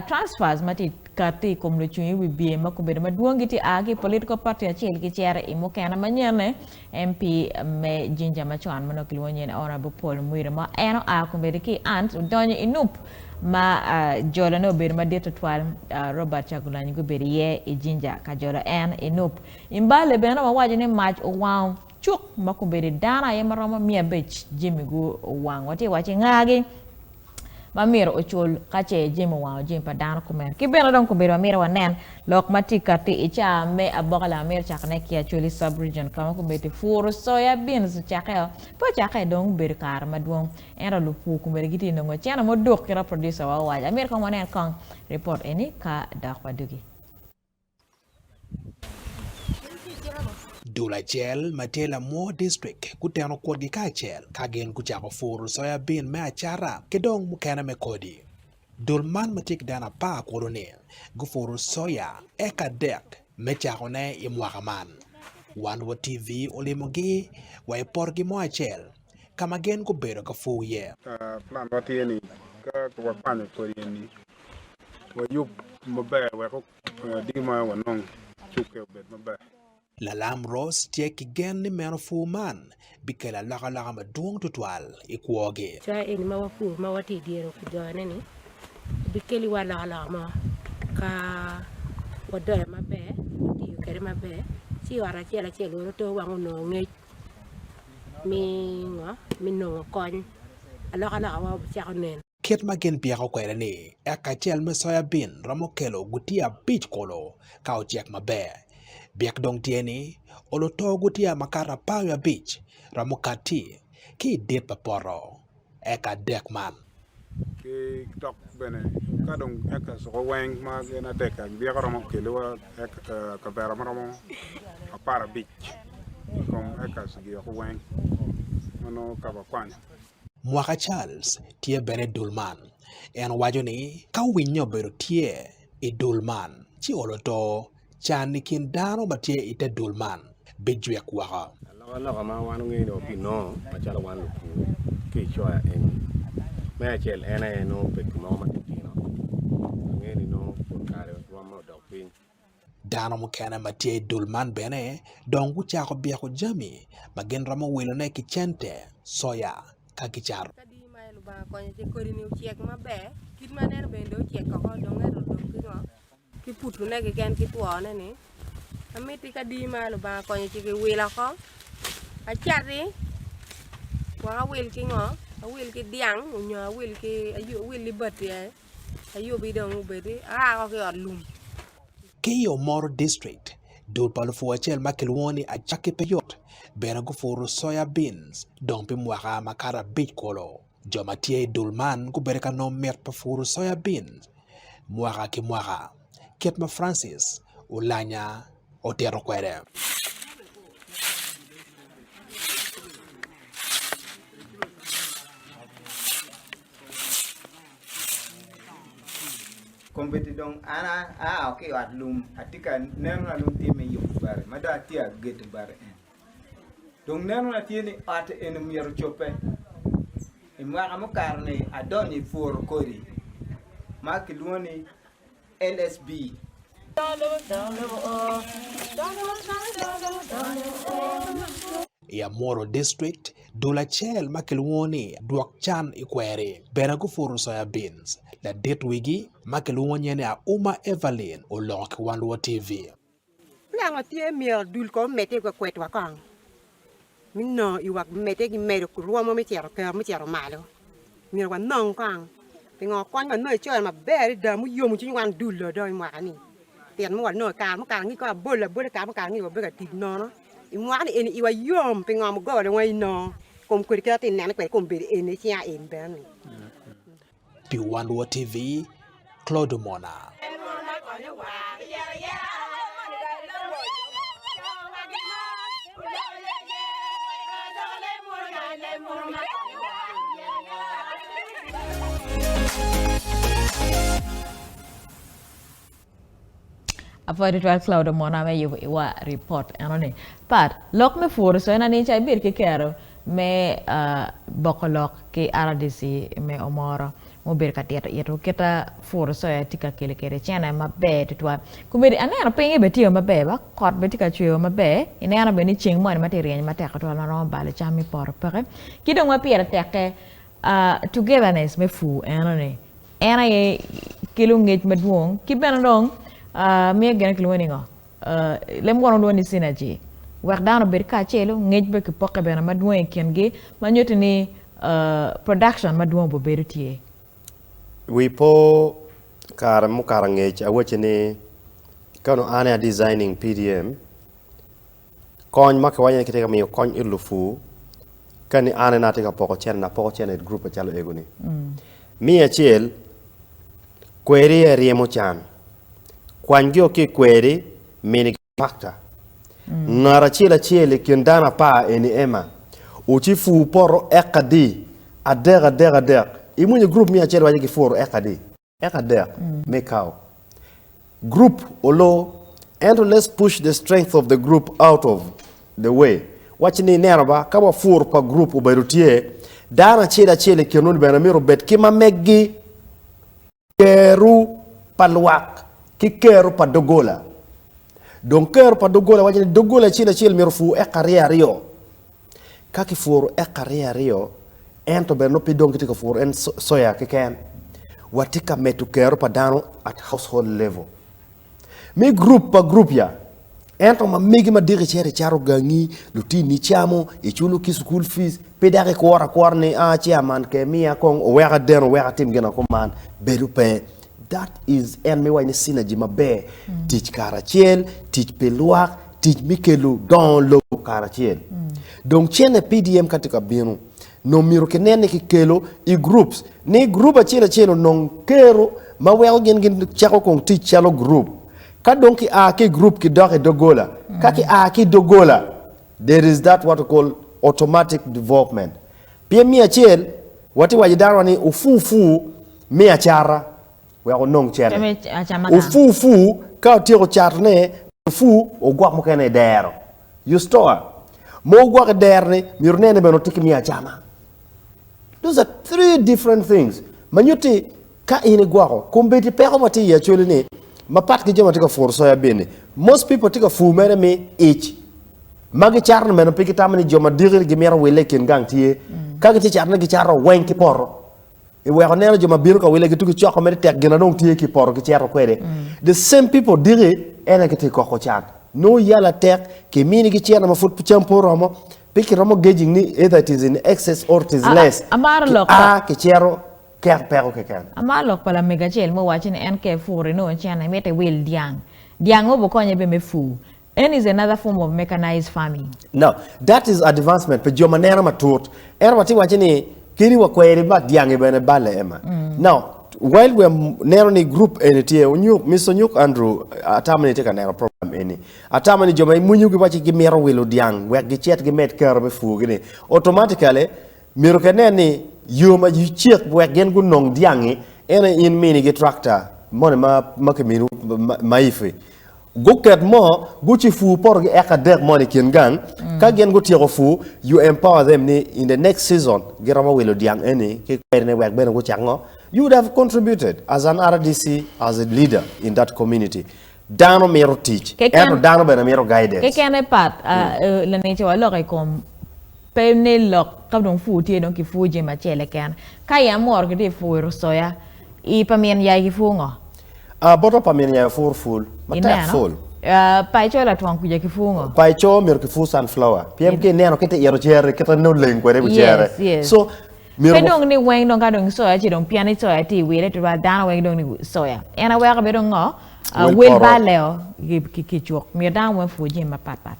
transfers mati kati kom le chuni wi bi ma ko be ma duongiti agi political party acel ki chere e mukene manyene MP me jinja ma chwan mano kilwonyen honorable Paul Mwire ma eno a ko be ki ant donye inup ma jola no be ma deto twal Robert Chagulanyi go be ye e jinja ka jola en inup imbale be no waje ne match o wow chuk ma ko be dana ye marama mia bech jimi go wang wati wache ngagi mamiro ochol kache jimo wa jim pa dan ko mer ki beno don ko be mamiro wanen lok matika ti icha me abogala mer chakne ki actually sub region kama ko beti Puru Soya beans chakeo po chake don ber kar madwong era lupu ko ber giti no chana mo dok kira producer wa wa mer ko wanen kan report eni ka dak padugi Dula acel matela mo district kuteno kodgi ka acel kagen kuchako Puru Soya bean me achara kedong mukene me kodi dul man matik dana pa korone gu Puru Soya eka dek me chako ne imwaka man Wanwa TV olimogi wa iporgi mo acel kama gen ku bedo ka fuye plan Bati ni ka wa pan kodi ni wa yup mabe wa ko dima wa nong chuke bet mabe La lam ros tie ki gen ni meno fu man bikela laka maduong tutwal ikwoge. Cha eni mawafu mawati diero kujane ni bikeli wala ma ka wadoya mabe diyo kere mabe si wara chela chelo to wangu no nge mi no kon alaka wa chako nen. Ket magen biako kwere ni eka chel me soya bean ramokelo gutia beach kolo ka ochiek mabe. Biak dong tieni olo to gutia makara pawa beach ramokati ki dit paporo eka dek man ki tok bene ka dong eka so weng ma gena deka biak ramokelo wa eka ka vera maramo para beach kom eka sigi ko weng no ka ba kwanya Mwaka Charles tie bene dulman en wajo ni ka winyo bero tie i dulman chi olo to chani kin dano matie ite dulman bejwe kwaka la ma wanu ngi no pino machala wan Lupur ki choya en me acel ena no pek mo matino ngi no por kare wa mo do pin dano mukene matie dulman bene don gucha ko bia ko jami magen ramo wilo ne ki cente soya kakichar Kadi mai lu ba ko ni ko ni uchiek mabe kit maner bende uchiek ko dong ero dong ki putu ne ki ken ki tuone ni amiti kadi mai lu ba ko ni ki wila ko achari wa wil ki ngo wil ki diang unyo wil ki ayu wil libati ayu bi dong bedi ko ki odlum ki Omoro district dul palu achel makilwoni a chaki peyot bena go Puru Soya beans dompi mwaka makara beach kolo joma tie dulman ku bereka no mer pa Puru Soya beans mwaka ki mwaka Ketma Francis ulanya otero kwere Kompeti dong ana okay at lum atika neno lum time yuk bare mada tia get bare dong neno na tieni at en mier chope imwa kamo karne adoni for kori makilwoni LSB ya Omoro district dula chel makilwoni duak chan ikwere bena go Puru Soya beans la det wigi makilwoni ne a Uma Evelyn olok Wanwa TV Lango tie mier dul ko mete ko kwet wa kang minno iwak mete ki mero ku ruomo mi tiaro malo mier wa nong kang pingo kon ma no choy ma beri da mu yomu chi wan dul do ma ni tien mo no ka ngi ko bola ka ngi wa be ti no imwani eni iwa yom pingo mo go le wai no kom ku ka tin nan ko kom be eni tia en ben Pi Wanwa TV CLAUDE OMONA Apa ritual CLAUDE OMONA me yubo iwa report anone pat lok me Puru Soya na ni chai bir ke kero me bokolok ke RDC me Omoro mo ber ka tieta yeto keta Puru Soya tika kele kere chana mabe tutwa kumbe ana penge beti ma be ba kot beti ka chwe ma be ina ana be ni ching mo ni material ma tek to la no bale chami por pere kidong ma piera teke togetherness me fu ana ye kilo ngej maduong kibena dong me gena kilo ni ngo lem gono do ni synergy wax daano ber ka chelo ngej be ki poke bena maduong kenge ma nyoti ni production maduong bo berutie we po karamo karangej awachene kano ane designing PDM kon makwanya kiteka mi kon ilufu kani ane natika poko chen group chalo egoni mi achel query riemo chan kwangyo ki query mini factor ngara chela kindana pa eni ema uchifu poro ekadi adega imunye group mi achel waje ki foro ekadi make out group olo and let's push the strength of the group out of the way wachini neraba kaba fur pa group uberutie dana chela kenun bena miro bet kima meggi keru palwak ki keru pa dogola donc keru pa dogola wachini dogola chela miro fu rio kaki fur rio ento beno pidong kitika fur en soya keken watika metu keru pa dano at household level mi group pa group ya ento ma migi ma diri chere charo gangi lutini chamo e chulu ki school fees pedare kwara ni chairman ke mia kong wera den wera tim gena ko man bedu pe that is en me wayne synergy ma be teach karachel teach peluak teach mikelu dans lo karachel donc chene PDM katika binu no miro kenene ki kelo i groups ni group a chelo non kero ma wel gen chako kong teach chalo group ka donki a ki group ki doke dogola kaki a ki dogola there is that what we call automatic development pia mi achel wati wajidaro ni ufufu mi achara we nong chere ufufu ka tiro charne ufu ogwa mukene dero you store mo gwa derne mirnene beno tiki mi achama. Those are three different things manyuti ka ine gwako kumbeti peko mati ya chole ni mapat ki joma tika Puru Soya bene most people tika fu mere me each magi charna meno piki tamani joma digir gi mera wele ken gang tie kagi ti charna gi charro wen ki poro e we onero joma biru ko wele gi tuki choko mere tek gena dong tie ki poro ki charro kwede the same people diri ena ki ti ko chat no yala tek ke mini gi charna ma fut champoro mo piki romo gauging ni either it is in excess or it is less ki chero ker pero ke kan amalok pala mega chel mo watching NK Furu no chana mete will diang obo konye be me fu and is another form of mechanized farming. Now that is advancement pe joma nera matut era wati wachini kiri wa kwere ba diang bene bale ema now while we are nero group enitie unyu miso nyuk Andrew atamani teka nero program eni atamani joma munyu gi wachi gi mero wilo diang we gi chet gi met kero be fu gini automatically miro keneni yoma yu chiek we gen gu nong diangi ena in mini gi tractor mone ma makeminu maife guket mo guchi fu por gi eka money ken gang ka gen gu tiego fu you empower them ni in the next season girama wilo diang eni ke kwerne we ben gu chango you would have contributed as an RDC as a leader in that community dano mero teach and dano bena mero guidance ke kene pat la ne che wa lo kai kom pe ne lok ka dong fu tie dong ki fu je ma chele kan ka ya mor ge Puru Soya i pamien ya gi fu ngo boto pamien ya full mata full pai cho la twang ku je ki fu ngo pai cho mer ki fu sunflower pmk neno kete yero chere kete no leng kwere bu chere so pe dong ni weng dong ka dong soya chi dong piani soya ti we le twa dana weng dong ni soya ena we ka be dong ngo wel ba leo ki chok mi dan wen fu je ma pat